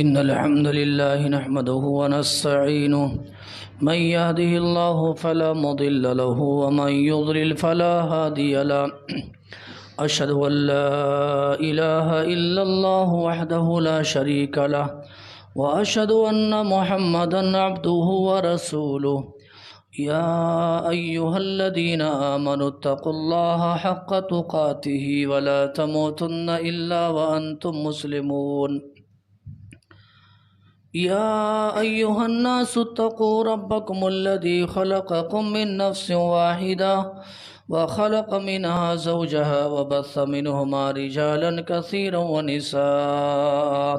إن الحمد لله نحمده ونستعينه من يهده الله فلا مضل له ومن يضلل فلا هادي له أشهد أن لا إله إلا الله وحده لا شريك له وأشهد أن محمدا عبده ورسوله يا أيها الذين آمنوا اتقوا الله حق تقاته ولا تموتن إلا وأنتم مسلمون يا أيها الناس اتقوا ربكم الذي خلقكم من نفس واحدة وخلق منها زوجها وبث منهما رجالا كثيرا ونساء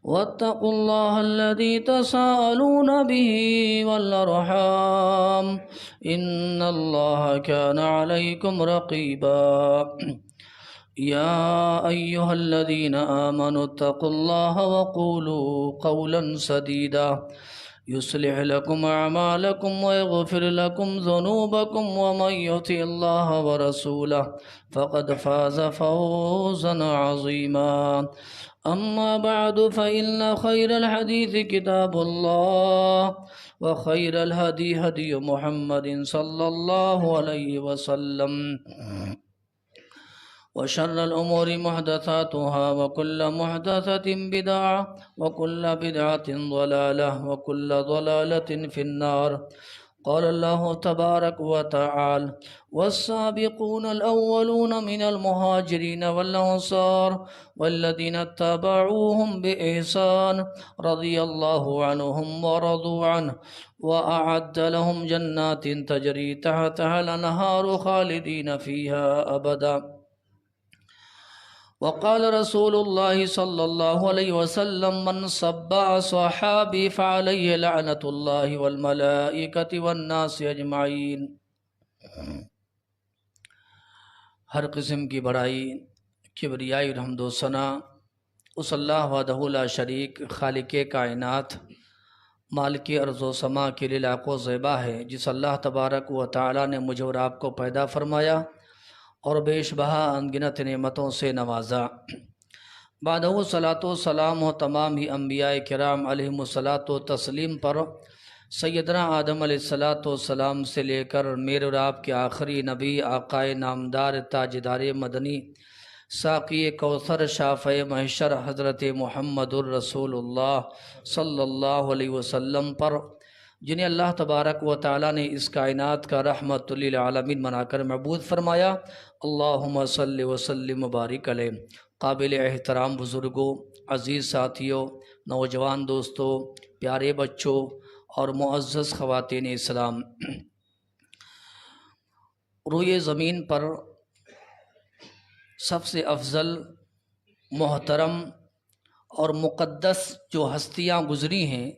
واتقوا الله الذي تساءلون به والأرحام إن الله كان عليكم رقيبا يا أيها الذين آمنوا اتقوا الله وقولوا قولا سديدا يصلح لكم أعمالكم ويغفر لكم ذنوبكم ومن يطع الله ورسوله فقد فاز فوزا عظيما أما بعد فإن خير الحديث كتاب الله وخير الهدي هدي محمد صلى الله عليه وسلم وشر الأمور محدثاتها وكل محدثة بدعة وكل بدعة ضلالة وكل ضلالة في النار. قال الله تبارك وتعالى: والسابقون الأولون من المهاجرين والأنصار والذين اتبعوهم بإحسان رضي الله عنهم ورضوا عنه وأعد لهم جنات تجري تحتها الأنهار خالدين فيها أبدا. وقال رسول الله صلى الله عليه وسلم: من سب صحابي فعليه لعنة الله والملائكة والناس اجمعین۔ ہر قسم کی بڑائی، کبریائی اور حمد و ثنا اس اللہ وحدہ لا شریک خالق کائنات مالک ارض و سما کے لیے لاکھ و زیبا ہے، جس اللہ تبارک و تعالی نے مجھے اور آپ کو پیدا فرمایا اور بیش بہا انگنت نعمتوں سے نوازا۔ بعدہ صلاۃ و سلام و تمام ہی انبیاء کرام علیہم الصلاۃ و تسلیم پر سیدنا آدم علیہ السلام سے لے کر میرے اور آپ کے آخری نبی آقائے نامدار تاجدار مدنی ساقی کوثر شافع محشر حضرت محمد الرسول اللہ صلی اللہ علیہ وسلم پر، جنہیں اللہ تبارک و تعالی نے اس کائنات کا رحمت للعالمین بنا کر معبود فرمایا۔ اللہم صلی وسلم مبارک علیہ۔ قابل احترام بزرگوں، عزیز ساتھیوں، نوجوان دوستوں، پیارے بچوں اور معزز خواتین اسلام، روئے زمین پر سب سے افضل، محترم اور مقدس جو ہستیاں گزری ہیں،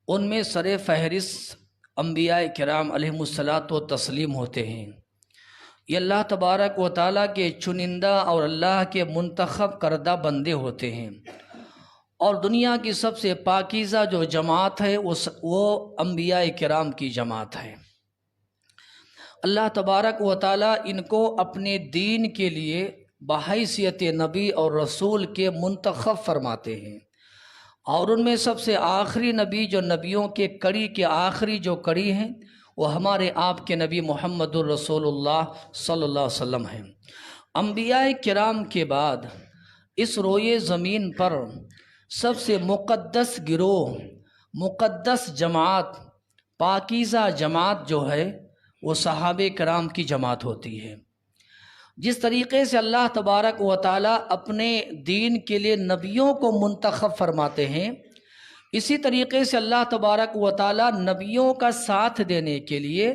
ان میں سر فہرست انبیاء کرام علیہم الصلاۃ و تسلیم ہوتے ہیں۔ یہ اللہ تبارک و تعالیٰ کے چنندہ اور اللہ کے منتخب کردہ بندے ہوتے ہیں، اور دنیا کی سب سے پاکیزہ جو جماعت ہے وہ انبیاء کرام کی جماعت ہے۔ اللہ تبارک و تعالیٰ ان کو اپنے دین کے لیے بحیثیت نبی اور رسول کے منتخب فرماتے ہیں، اور ان میں سب سے آخری نبی جو نبیوں کے کڑی کے آخری جو کڑی ہیں وہ ہمارے آپ کے نبی محمد الرسول اللہ صلی اللہ علیہ وسلم ہیں۔ انبیاء کرام کے بعد اس روئے زمین پر سب سے مقدس گروہ، مقدس جماعت، پاکیزہ جماعت جو ہے وہ صحابہ کرام کی جماعت ہوتی ہے۔ جس طریقے سے اللہ تبارک و تعالیٰ اپنے دین کے لیے نبیوں کو منتخب فرماتے ہیں، اسی طریقے سے اللہ تبارک و تعالیٰ نبیوں کا ساتھ دینے کے لیے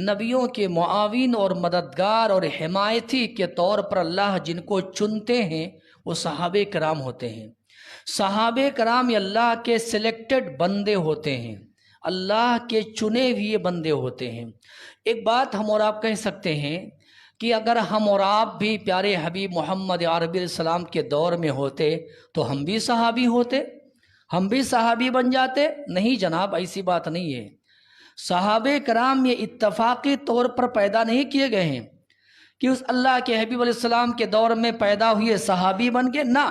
نبیوں کے معاون اور مددگار اور حمایتی کے طور پر اللہ جن کو چنتے ہیں وہ صحابہ کرام ہوتے ہیں۔ صحابہ کرام یہ اللہ کے سلیکٹڈ بندے ہوتے ہیں، اللہ کے چنے ہوئے بندے ہوتے ہیں۔ ایک بات ہم اور آپ کہہ سکتے ہیں کہ اگر ہم اور آپ بھی پیارے حبیب محمد عربی علیہ السلام کے دور میں ہوتے تو ہم بھی صحابی ہوتے، ہم بھی صحابی بن جاتے؟ نہیں جناب، ایسی بات نہیں ہے۔ صحابہ کرام یہ اتفاقی طور پر پیدا نہیں کیے گئے ہیں کہ اس اللہ کے حبیب علیہ السلام کے دور میں پیدا ہوئے صحابی بن گئے، نہ،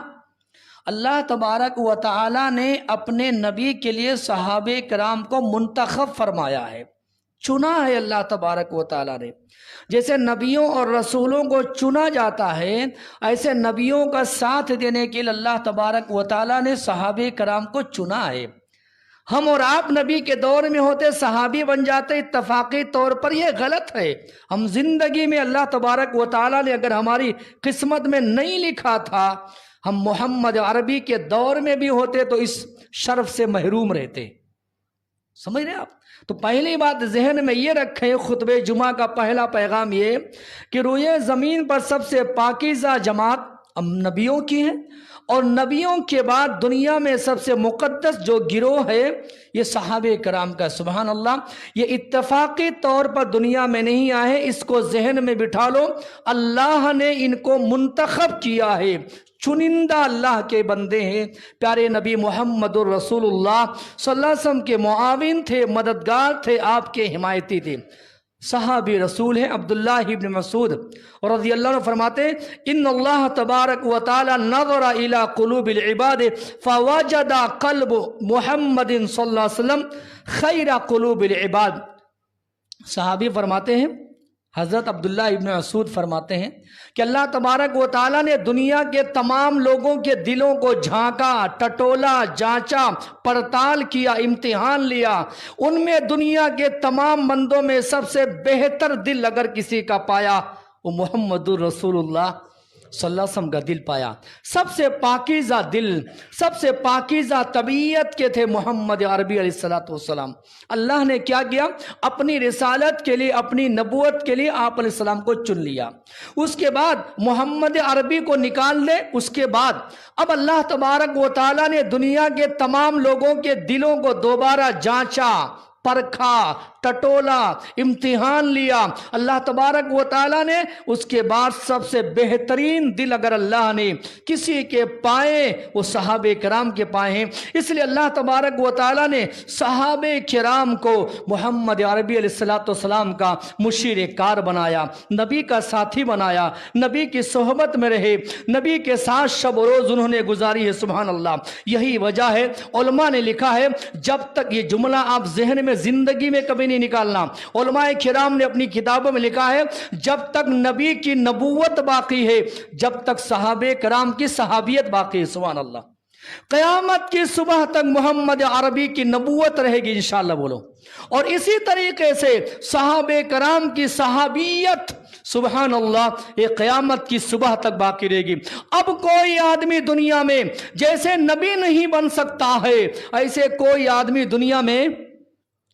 اللہ تبارک و تعالی نے اپنے نبی کے لیے صحابہ کرام کو منتخب فرمایا ہے، چنا ہے اللہ تبارک و تعالی نے۔ جیسے نبیوں اور رسولوں کو چنا جاتا ہے، ایسے نبیوں کا ساتھ دینے کے لیے اللہ تبارک و تعالی نے صحابہ کرام کو چنا ہے۔ ہم اور آپ نبی کے دور میں ہوتے صحابی بن جاتے اتفاقی طور پر، یہ غلط ہے۔ ہم زندگی میں اللہ تبارک و تعالی نے اگر ہماری قسمت میں نہیں لکھا تھا، ہم محمد عربی کے دور میں بھی ہوتے تو اس شرف سے محروم رہتے۔ سمجھ رہے آپ؟ تو پہلی بات ذہن میں یہ رکھیں، خطبہ جمعہ کا پہلا پیغام یہ کہ روئے زمین پر سب سے پاکیزہ جماعت نبیوں کی ہے، اور نبیوں کے بعد دنیا میں سب سے مقدس جو گروہ ہے یہ صحابہ کرام کا۔ سبحان اللہ، یہ اتفاقی طور پر دنیا میں نہیں آئے، اس کو ذہن میں بٹھا لو۔ اللہ نے ان کو منتخب کیا ہے، چنندہ اللہ کے بندے ہیں۔ پیارے نبی محمد الرسول اللہ صلی اللہ علیہ وسلم کے معاون تھے، مددگار تھے، آپ کے حمایتی تھے، صحابی رسول ہیں۔ عبداللہ ابن مسعود رضی اللہ عنہ فرماتے ہیں ان اللہ تبارک و تعالی نظر الى قلوب العباد فوجد قلب محمد صلی اللہ علیہ وسلم خیر قلوب العباد۔ صحابی فرماتے ہیں، حضرت عبداللہ ابن مسعود فرماتے ہیں کہ اللہ تبارک و تعالی نے دنیا کے تمام لوگوں کے دلوں کو جھانکا، ٹٹولا، جانچا، پڑتال کیا، امتحان لیا۔ ان میں دنیا کے تمام بندوں میں سب سے بہتر دل اگر کسی کا پایا وہ محمد الرسول اللہ صلی اللہ علیہ وسلم کا دل پایا۔ سب سے پاکیزہ دل، سب سے پاکیزہ طبیعت کے تھے محمد عربی علیہ السلام۔ اللہ نے کیا کیا؟ اپنی رسالت کے لیے، اپنی نبوت کے لیے آپ علیہ السلام کو چن لیا۔ اس کے بعد محمد عربی کو نکال دے، اس کے بعد اب اللہ تبارک و تعالیٰ نے دنیا کے تمام لوگوں کے دلوں کو دوبارہ جانچا، پرکھا، ٹٹولا، امتحان لیا۔ اللہ تبارک و تعالیٰ نے اس کے بعد سب سے بہترین دل اگر اللہ نے کسی کے پائے وہ صحابہ کرام کے پائے ہیں۔ اس لیے اللہ تبارک و تعالیٰ نے صحابہ کرام کو محمد عربی علیہ السلام کا مشیر کار بنایا، نبی کا ساتھی بنایا، نبی کی صحبت میں رہے، نبی کے ساتھ شب و روز انہوں نے گزاری ہے۔ سبحان اللہ، یہی وجہ ہے علماء نے لکھا ہے، جب تک یہ جملہ آپ ذہن میں زندگی میں کبھی نہیں نکالنا، علماء کرام نے اپنی کتابوں میں لکھا ہے جب تک نبی کی نبوت باقی ہے، جب تک صحابہ کرام کی صحابیت باقی ہے۔ سبحان اللہ، قیامت کی صبح تک محمد عربی کی نبوت رہے گی انشاءاللہ، بولو۔ اور اسی طریقے سے صحابہ کرام کی صحابیت سبحان اللہ یہ قیامت کی صبح تک باقی رہے گی۔ اب کوئی آدمی دنیا میں جیسے نبی نہیں بن سکتا ہے، ایسے کوئی آدمی دنیا میں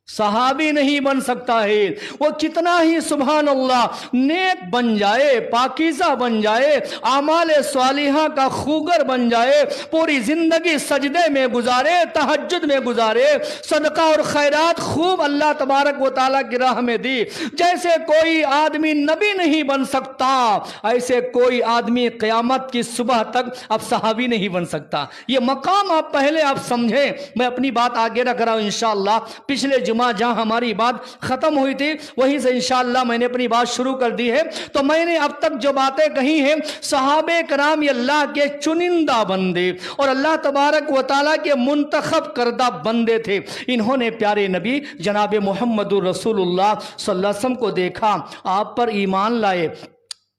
صحابی نہیں بن سکتا ہے۔ وہ کتنا ہی سبحان اللہ نیک بن جائے، پاکیزہ بن جائے، اعمال صالحہ کا خوگر بن جائے، پوری زندگی سجدے میں گزارے، تہجد میں گزارے، صدقہ اور خیرات خوب اللہ تبارک و تعالیٰ کی راہ میں دی، جیسے کوئی آدمی نبی نہیں بن سکتا، ایسے کوئی آدمی قیامت کی صبح تک اب صحابی نہیں بن سکتا۔ یہ مقام آپ پہلے آپ سمجھیں۔ میں اپنی بات آگے رکھ رہا ہوں انشاءاللہ۔ پچھلے جہاں ہماری بات ختم ہوئی تھی وہیں سے انشاءاللہ میں نے اپنی بات شروع کر دی ہے۔ تو میں نے اب تک جو باتیں کہی ہیں، صحابہ کرام یہ اللہ کے چنندہ بندے اور اللہ تبارک و تعالیٰ کے منتخب کردہ بندے تھے۔ انہوں نے پیارے نبی جناب محمد الرسول اللہ صلی اللہ علیہ وسلم کو دیکھا، آپ پر ایمان لائے،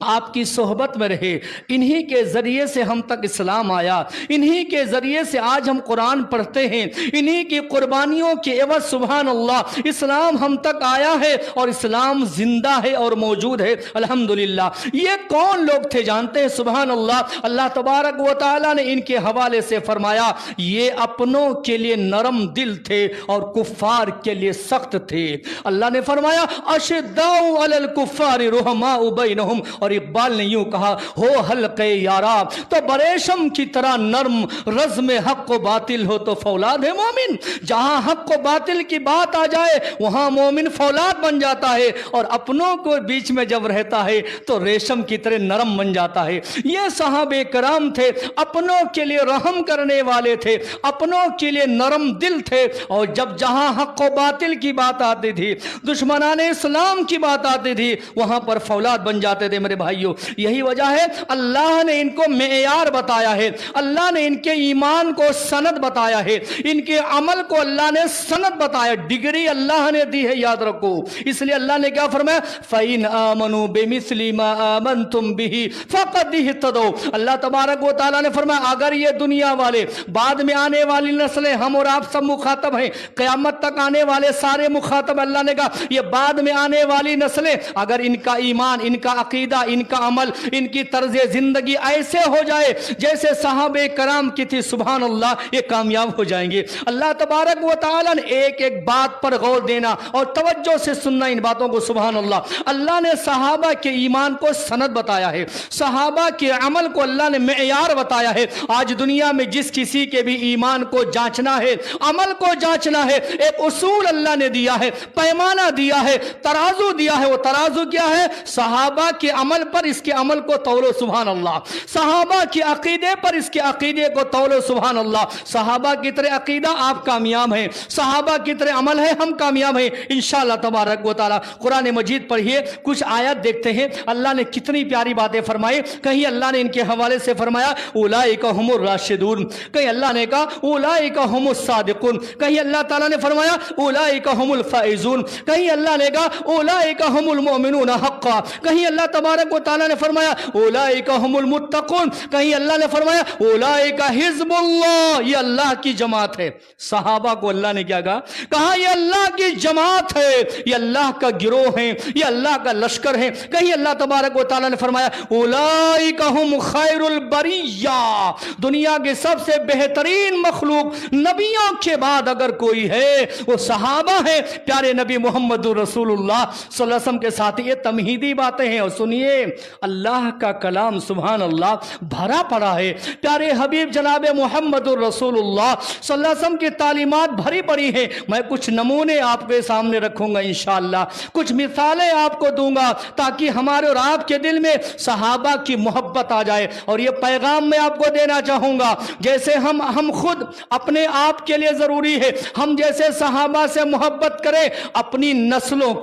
آپ کی صحبت میں رہے، انہی کے ذریعے سے ہم تک اسلام آیا، انہی کے ذریعے سے آج ہم قرآن پڑھتے ہیں، انہی کی قربانیوں کے عوض سبحان اللہ اسلام ہم تک آیا ہے اور اسلام زندہ ہے اور موجود ہے الحمدللہ۔ یہ کون لوگ تھے جانتے ہیں؟ سبحان اللہ، اللہ تبارک و تعالیٰ نے ان کے حوالے سے فرمایا یہ اپنوں کے لیے نرم دل تھے اور کفار کے لیے سخت تھے۔ اللہ نے فرمایا اشداء علی الکفار رحماء بینہم، اور اقبال نے یوں کہا ہو حلقے یارا تو بریشم کی طرح نرم، رزم حق و باطل ہو تو فولاد ہے مومن۔ جہاں حق و باطل کی بات آ جائے وہاں مومن فولاد بن جاتا ہے، اور اپنوں کو بیچ میں جب رہتا ہے تو ریشم کی طرح نرم بن جاتا ہے۔ یہ صحابہ کرام تھے، اپنوں کے لیے رحم کرنے والے تھے، اپنوں کے لیے نرم دل تھے، اور جب جہاں حق و باطل کی بات آتی تھی، دشمنان اسلام کی بات آتی تھی، وہاں پر فولاد بن جاتے تھے۔ میرے میرے بھائیوں، یہی وجہ ہے اللہ نے ان کو معیار بتایا ہے، اللہ نے ان کے ایمان کو سند بتایا ہے، ان کے عمل کو اللہ نے سند بتایا، ڈگری اللہ نے دی ہے، یاد رکھو۔ اس لیے اللہ نے کیا فرمایا؟ فَإِنْ آمَنُوا بِمِثْلِ مَا آمَنْتُمْ بِهِ فَقَدْ اهْتَدَوْا۔ اللہ تبارک و تعالیٰ نے فرمایا اگر یہ دنیا والے، بعد میں آنے والی نسلیں، ہم اور آپ سب مخاطب ہیں، قیامت تک آنے والے سارے مخاطب، اللہ نے کہا یہ بعد میں آنے والی نسلیں اگر ان کا ایمان، ان کا عقیدہ، ان کا عمل، ان کی طرز زندگی ایسے ہو جائے جیسے صحابہ کرام کی تھی، سبحان اللہ، یہ کامیاب ہو جائیں گے۔ اللہ تبارک و تعالیٰ نے ایک ایک بات پر غور دینا اور توجہ سے سننا ان باتوں کو، سبحان اللہ۔ اللہ نے صحابہ کے ایمان کو سند بتایا ہے، صحابہ کے عمل کو اللہ نے معیار بتایا ہے۔ آج دنیا میں جس کسی کے بھی ایمان کو جانچنا ہے، عمل کو جانچنا ہے، ایک اصول اللہ نے دیا ہے، پیمانہ دیا ہے، ترازو دیا ہے۔ وہ ترازو کیا ہے؟ صحابہ کے عمل پر اس کے عمل کو تولو، سبحان اللہ۔ صحابہ کے عقیدے پر اس کے عقیدے کو تولو، سبحان اللہ۔ صحابہ کی طرح عقیدہ آپ کامیاب ہیں، صحابہ کی طرح عمل ہے ہم کامیاب ہیں انشاءاللہ تبارک و تعالی۔ قرآن مجید پڑھیے، کچھ آیت دیکھتے ہیں اللہ نے کتنی پیاری باتیں فرمائی۔ کہیں اللہ نے ان کے حوالے سے فرمایا اولئک هم الراشدون، کہیں اللہ نے کہا اولئک هم الصادقون، کہیں اللہ تعالیٰ نے فرمایا اولئک هم الفائزون، کہیں اللہ نے کہا اولئک هم المؤمنون حقا، کہیں اللہ تبارک و تعالیٰ نے فرمایا اولئک هم المتقون، کہیں اللہ نے فرمایا اولئک حزب اللہ، یہ اللہ کی جماعت ہے۔ صحابہ کو اللہ نے کیا کہا؟ کہا یہ اللہ کی جماعت ہے، یہ اللہ کا گروہ ہے، یہ اللہ کا لشکر ہے۔ کہیں اللہ تبارک و تعالیٰ نے فرمایا اولئک هم خیر البریہ، دنیا کے سب سے بہترین مخلوق نبیوں کے بعد اگر کوئی ہے وہ صحابہ ہے، پیارے نبی محمد رسول اللہ صلی اللہ علیہ وسلم کے ساتھ۔ یہ تمہیدی باتیں ہیں، اور سنیے اللہ کا کلام سبحان اللہ بھرا پڑا ہے، پیارے حبیب جناب محمد رسول اللہ صلی اللہ علیہ وسلم کی تعلیمات بھری پڑی ہیں۔ میں کچھ نمونے آپ کے سامنے رکھوں گا انشاءاللہ، کچھ مثالیں آپ کو دوں گا تاکہ ہمارے اور آپ کے دل میں صحابہ کی محبت آ جائے۔ اور یہ پیغام میں آپ کو دینا چاہوں گا، جیسے ہم خود اپنے آپ کے لیے ضروری ہے ہم جیسے صحابہ سے محبت کریں، اپنی نسلوں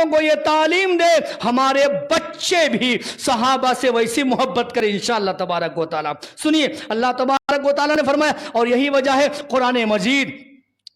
کو یہ تعلیم دے ہمارے بچے بھی صحابہ سے ویسی محبت کریں انشاءاللہ تبارک و تعالی۔ سنیے اللہ تبارک و تعالی نے فرمایا، اور یہی وجہ ہے قرآن مجید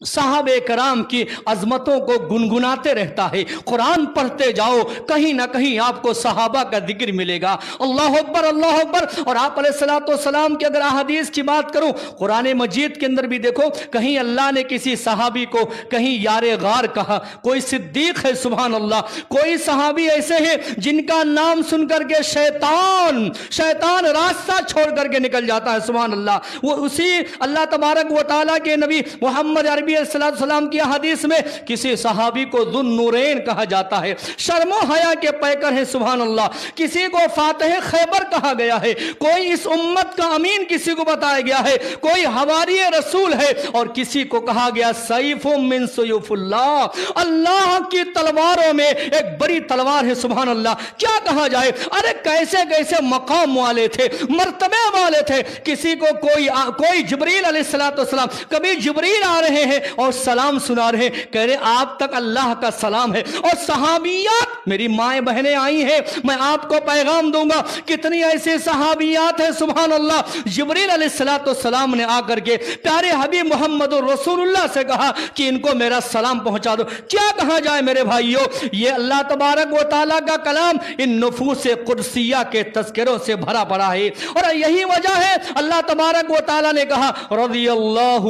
صحابہ کرام کی عظمتوں کو گنگناتے رہتا ہے۔ قرآن پڑھتے جاؤ، کہیں نہ کہیں آپ کو صحابہ کا ذکر ملے گا۔ اللہ اکبر، اللہ اکبر۔ اور آپ علیہ الصلوۃ والسلام کی اگر احادیث کی بات کروں، قرآن مجید کے اندر بھی دیکھو، کہیں اللہ نے کسی صحابی کو کہیں یار غار کہا، کوئی صدیق ہے سبحان اللہ، کوئی صحابی ایسے ہیں جن کا نام سن کر کے شیطان راستہ چھوڑ کر کے نکل جاتا ہے سبحان اللہ۔ وہ اسی اللہ تبارک و تعالیٰ کے نبی محمد عربی علیہ السلام کی حدیث میں کسی صحابی کو ذو النورین کہا جاتا ہے، شرم و حیا کے پیکر ہیں سبحان اللہ، کسی کو فاتح خیبر کہا گیا ہے، کوئی اس امت کا امین کسی کو بتایا گیا ہے، کوئی حواری رسول ہے، اور کسی کو کہا گیا سیف من سیوف اللہ، اللہ کی تلواروں میں ایک بڑی تلوار ہے سبحان اللہ۔ کیا کہا جائے، ارے کیسے کیسے مقام والے تھے، مرتبے والے تھے۔ کسی کو کوئی جبریل علیہ السلام، کبھی جبریل آ رہے ہیں اور سلام سنا رہے ہیں، کہہ رہے آپ تک اللہ کا سلام ہے، اور صحابیات میری مائیں بہنیں آئی ہیں، میں آپ کو پیغام دوں گا۔ کتنی ایسے صحابیات ہیں سبحان اللہ، جبریل علیہ السلام نے آ کر کے پیارے حبیب محمد رسول اللہ سے کہا کہ ان کو میرا سلام پہنچا دو۔ کیا کہا جائے میرے بھائیوں، یہ اللہ تبارک و تعالیٰ کا کلام ان نفوس قدسیہ کے تذکروں سے بھرا پڑا ہے، اور یہی وجہ ہے اللہ تبارک و تعالیٰ نے کہا رضی اللہ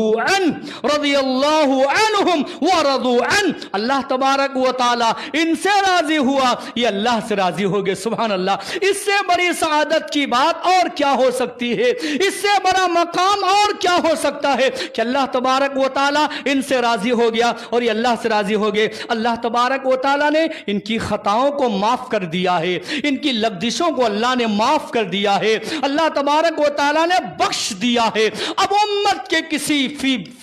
عنہم ورضوا عنہ، اللہ تبارک و تعالیٰ ان سے راضی ہوا، یہ اللہ سے راضی ہو گئے سبحان اللہ۔ اس سے بڑی سعادت کی بات اور کیا ہو سکتی ہے، اس سے بڑا مقام اور کیا ہو سکتا ہے کہ اللہ تبارک و تعالیٰ ان سے راضی ہو گیا اور یہ اللہ سے راضی ہو گئے۔ اللہ تبارک و تعالیٰ نے ان کی خطاؤں کو معاف کر دیا ہے، ان کی لغزشوں کو اللہ نے معاف کر دیا ہے، اللہ تبارک و تعالیٰ نے بخش دیا ہے۔ اب امت کے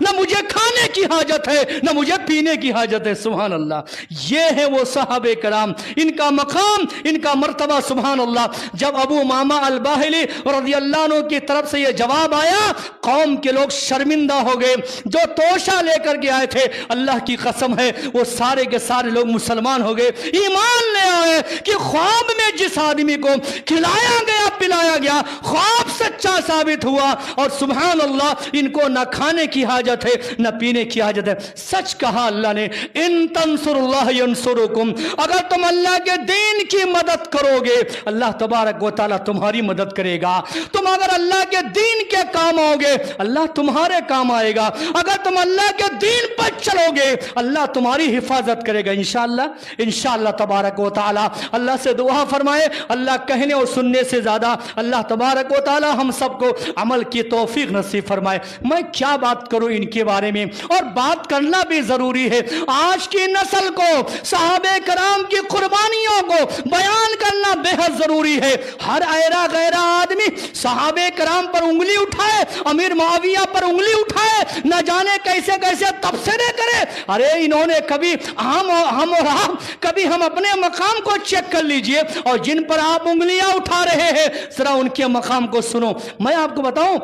نہ مجھے کھانے کی حاجت ہے نہ مجھے پینے کی حاجت ہے۔ سبحان اللہ، یہ ہے وہ صحابہ کرام، ان کا مقام، ان کا مرتبہ۔ سبحان اللہ، جب ابو امامہ الباہلی رضی اللہ عنہ کی طرف سے یہ جواب آیا، قوم کے لوگ شرمندہ ہو گئے۔ جو توشہ لے کر کے آئے تھے، اللہ کی قسم ہے وہ سارے کے سارے لوگ مسلمان ہو گئے، ایمان لے آئے کہ خواب میں جس آدمی کو کھلایا گیا پلایا گیا خواب سچا ثابت ہوا، اور سبحان اللہ ان کو نہ کھانے کی حاجت ہے نہ پینے کی حاجت ہے۔ سچ کہا اللہ نے، ان تنصر اللہ ینصرکم، اگر تم اللہ کے دین کی مدد کرو گے اللہ تبارک و تعالیٰ تمہاری مدد کرے گا۔ تم اگر اللہ کے دین کے کام آؤ گے اللہ تمہارے کام آئے گا، اگر تم اللہ کے دین پر چلو گے اللہ تمہاری حفاظت کرے گا انشاءاللہ۔ انشاءاللہ تبارک و تعالیٰ اللہ سے دعا فرمائے، اللہ کہنے اور سننے سے زیادہ اللہ تبارک و تعالیٰ ہم سب کو عمل کی توفیق نصیب فرمائے۔ میں کیا بات کروں ان کے بارے میں، اور بات کرنا بھی ضروری ہے۔ آج کی نسل کو صحابہ کرام کی قربانیوں کو بیان کرنا بے حد ضروری ہے۔ ہر ایرا غیرہ آدمی صحابہ کرام پر انگلی اٹھائے، امیر معاویہ پر انگلی اٹھائے، نہ جانے کیسے کیسے تبصرے کرے۔ ارے انہوں نے کبھی ہم اور آپ کبھی ہم اپنے مقام کو چیک کر لیجئے، اور جن پر آپ انگلیاں اٹھا رہے ہیں ذرا ان کے مقام کو سنو۔ میں آپ کو بتاؤں،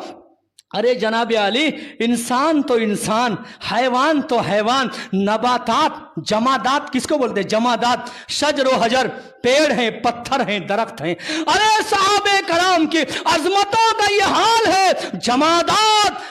ارے جناب علی، انسان تو انسان، حیوان تو حیوان، نباتات، جمادات کس کو بولتے ہیں؟ جمادات، شجر و حجر، پیڑ ہیں، پتھر ہیں، درخت ہیں۔ ارے صحابہ کرام کی عظمتوں کا یہ حال ہے، جمادات،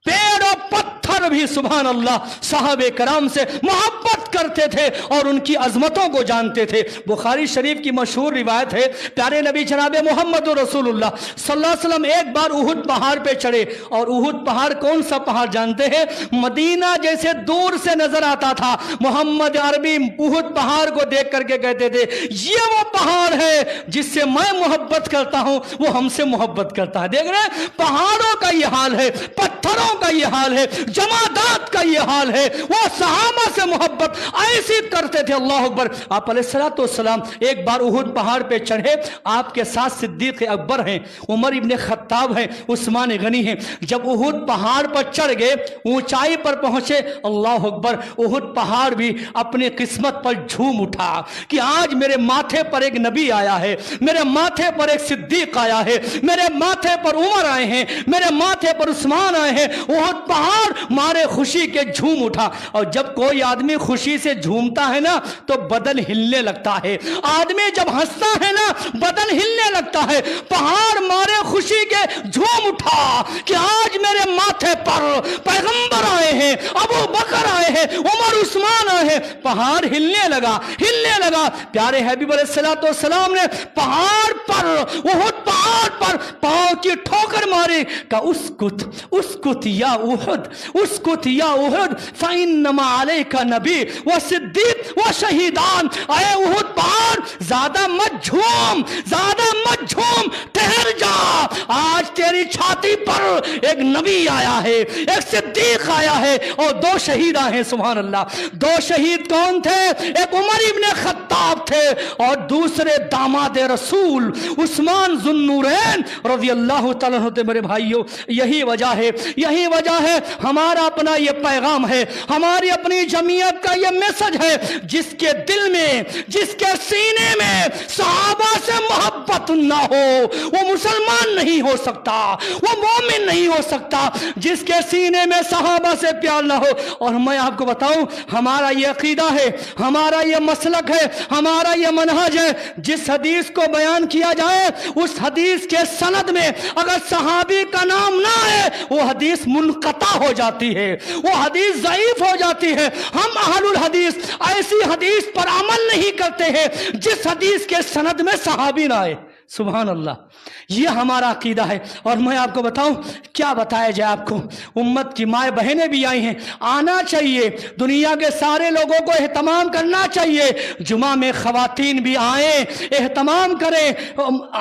پیڑ و پتھر بھی سبحان اللہ صحابہ کرام سے محبت کرتے تھے اور ان کی عظمتوں کو جانتے تھے۔ بخاری شریف کی مشہور روایت ہے، پیارے نبی جناب محمد رسول اللہ صلی اللہ علیہ وسلم ایک بار احد پہاڑ پہ چڑھے، اور احد پہاڑ کون سا پہاڑ جانتے ہیں؟ مدینہ جیسے دور سے نظر آتا تھا۔ محمد عربی احد پہاڑ کو دیکھ کر کے کہتے تھے یہ وہ پہاڑ ہے جس سے میں محبت کرتا ہوں، وہ ہم سے محبت کرتا ہے۔ دیکھ رہے ہیں پہاڑوں کا یہ حال ہے، پتھروں کا یہ حال ہے، جمادات کا یہ حال ہے، وہ صحابہ سے محبت ایسی کرتے تھے۔ اللہ اکبر۔ آپ علیہ الصلوۃ والسلام ایک بار احد پہاڑ پہ چڑھے، آپ کے ساتھ صدیق اکبر ہیں، عمر ابن خطاب ہیں، عثمان غنی ہیں۔ جب احد پہاڑ پر چڑھ گئے، اونچائی پر پہنچے، اللہ اکبر، احد پہاڑ بھی اپنی قسمت پر جھوم اٹھا کہ آج میرے ماتھے پر ایک نبی آیا ہے، میرے ماتھے پر ایک صدیق آیا ہے، میرے ماتھے پر عمر آئے ہیں، میرے ماتھے پر عثمان آئے ہیں۔ احد پہاڑ مارے خوشی کے جھوم اٹھا۔ اور جب کوئی آدمی خوشی سے جھومتا ہے نا تو بدن ہلنے لگتا ہے، آدمی جب ہنستا ہے نا بدن ہلنے لگتا ہے۔ پہاڑ مارے خوشی کے جھوم اٹھا کہ آج میرے ماتھے پر پیغمبر آئے ہیں، ابو بکر آئے ہیں، عمر عثمان آئے ہیں۔ پہاڑ ہلنے لگا، ہلنے لگا۔ پیارے حبیب علیہ الصلوۃ والسلام نے پہاڑ پر، احد پہاڑ پر پاؤں کی ٹھوکر ماری، کہا اسکت اسکت یا احد، اسکت یا احد فانما علیک نبی و صدیق و شہیدان۔ اے احد پہاڑ زیادہ مت جھوم، زیادہ مت جھوم، ٹھہر جا، آج تیری چھاتی پر ایک نبی آیا ہے، ایک صدیق آیا ہے، اور دو شہید آئے ہیں۔ سبحان اللہ۔ دو شہید کون تھے؟ ایک عمر ابن خطاب تھے اور دوسرے داماد رسول عثمان ذو النورین رضی اللہ تعالیٰ عنہ تھے۔ میرے بھائیوں، یہی وجہ ہے، یہی وجہ ہے، ہمارا اپنا یہ پیغام ہے، ہماری اپنی جمعیت کا یہ میسج ہے، جس کے دل میں، جس کے سینے میں صحابہ سے محبت نہ ہو وہ مسلمان نہیں ہو سکتا، وہ مومن نہیں ہو سکتا۔ جس کے سینے میں صحابہ سے پیار نہ ہو، اور میں آپ کو بتاؤں ہمارا یہ عقیدہ ہے، ہمارا یہ مسلک ہے، ہمارا یہ منہج ہے، جس حدیث کو بیان کیا جائے اس حدیث کے سند میں اگر صحابی کا نام نہ آئے وہ حدیث منقطع ہو جاتی ہے، وہ حدیث ضعیف ہو جاتی ہے۔ ہم اہل الحدیث ایسی حدیث پر عمل نہیں کرتے ہیں جس حدیث کے سند میں صحابی نہ آئے۔ سبحان اللہ، یہ ہمارا عقیدہ ہے۔ اور میں آپ کو بتاؤں کیا بتایا جائے آپ کو، امت کی مائیں بہنیں بھی آئی ہیں، آنا چاہیے، دنیا کے سارے لوگوں کو اہتمام کرنا چاہیے، جمعہ میں خواتین بھی آئیں، اہتمام کریں،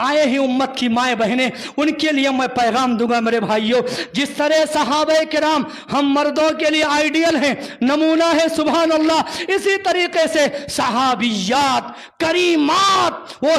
آئے ہیں امت کی مائیں بہنیں، ان کے لیے میں پیغام دوں گا میرے بھائیوں، جس طرح صحابہ کرام ہم مردوں کے لیے آئیڈیل ہیں، نمونہ ہے، سبحان اللہ، اسی طریقے سے صحابیات کریمات، وہ